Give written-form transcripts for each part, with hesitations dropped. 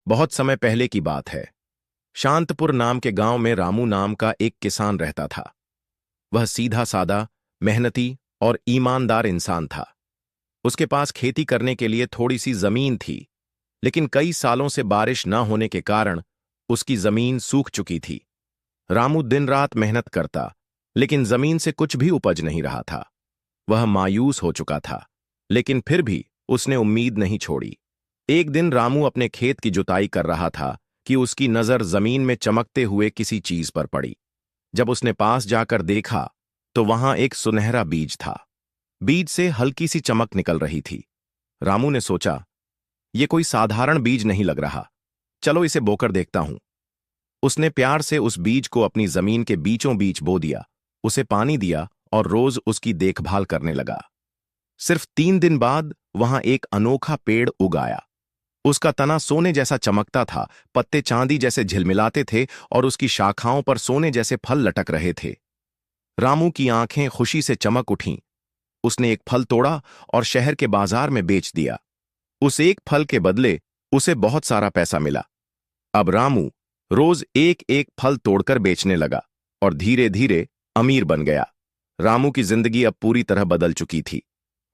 बहुत समय पहले की बात है। शांतपुर नाम के गांव में रामू नाम का एक किसान रहता था। वह सीधा सादा, मेहनती और ईमानदार इंसान था। उसके पास खेती करने के लिए थोड़ी सी जमीन थी, लेकिन कई सालों से बारिश न होने के कारण उसकी जमीन सूख चुकी थी। रामू दिन रात मेहनत करता, लेकिन जमीन से कुछ भी उपज नहीं रहा था। वह मायूस हो चुका था, लेकिन फिर भी उसने उम्मीद नहीं छोड़ी। एक दिन रामू अपने खेत की जुताई कर रहा था कि उसकी नजर जमीन में चमकते हुए किसी चीज पर पड़ी। जब उसने पास जाकर देखा तो वहां एक सुनहरा बीज था। बीज से हल्की सी चमक निकल रही थी। रामू ने सोचा, यह कोई साधारण बीज नहीं लग रहा, चलो इसे बोकर देखता हूं। उसने प्यार से उस बीज को अपनी जमीन के बीचों बीच बो दिया, उसे पानी दिया और रोज उसकी देखभाल करने लगा। सिर्फ 3 दिन बाद वहां एक अनोखा पेड़ उग आया। उसका तना सोने जैसा चमकता था, पत्ते चांदी जैसे झिलमिलाते थे और उसकी शाखाओं पर सोने जैसे फल लटक रहे थे। रामू की आंखें खुशी से चमक उठीं। उसने एक फल तोड़ा और शहर के बाजार में बेच दिया। उस एक फल के बदले उसे बहुत सारा पैसा मिला। अब रामू रोज एक एक फल तोड़कर बेचने लगा और धीरे धीरे अमीर बन गया। रामू की जिंदगी अब पूरी तरह बदल चुकी थी,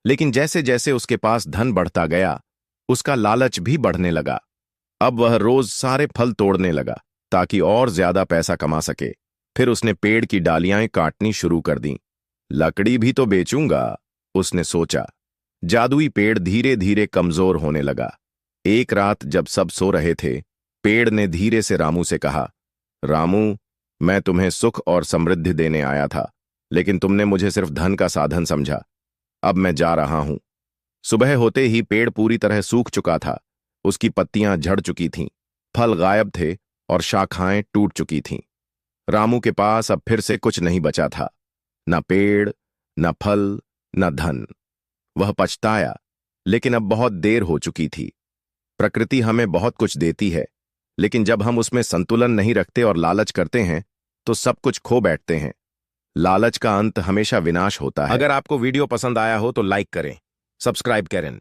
लेकिन जैसे जैसे उसके पास धन बढ़ता गया, उसका लालच भी बढ़ने लगा। अब वह रोज सारे फल तोड़ने लगा ताकि और ज्यादा पैसा कमा सके। फिर उसने पेड़ की डालियां काटनी शुरू कर दी। लकड़ी भी तो बेचूंगा, उसने सोचा। जादुई पेड़ धीरे धीरे कमजोर होने लगा। एक रात जब सब सो रहे थे, पेड़ ने धीरे से रामू से कहा, रामू, मैं तुम्हें सुख और समृद्धि देने आया था, लेकिन तुमने मुझे सिर्फ धन का साधन समझा। अब मैं जा रहा हूं। सुबह होते ही पेड़ पूरी तरह सूख चुका था। उसकी पत्तियां झड़ चुकी थीं, फल गायब थे और शाखाएं टूट चुकी थीं। रामू के पास अब फिर से कुछ नहीं बचा था, न पेड़, न फल, न धन। वह पछताया, लेकिन अब बहुत देर हो चुकी थी। प्रकृति हमें बहुत कुछ देती है, लेकिन जब हम उसमें संतुलन नहीं रखते और लालच करते हैं तो सब कुछ खो बैठते हैं। लालच का अंत हमेशा विनाश होता है। अगर आपको वीडियो पसंद आया हो तो लाइक करें, सब्सक्राइब करें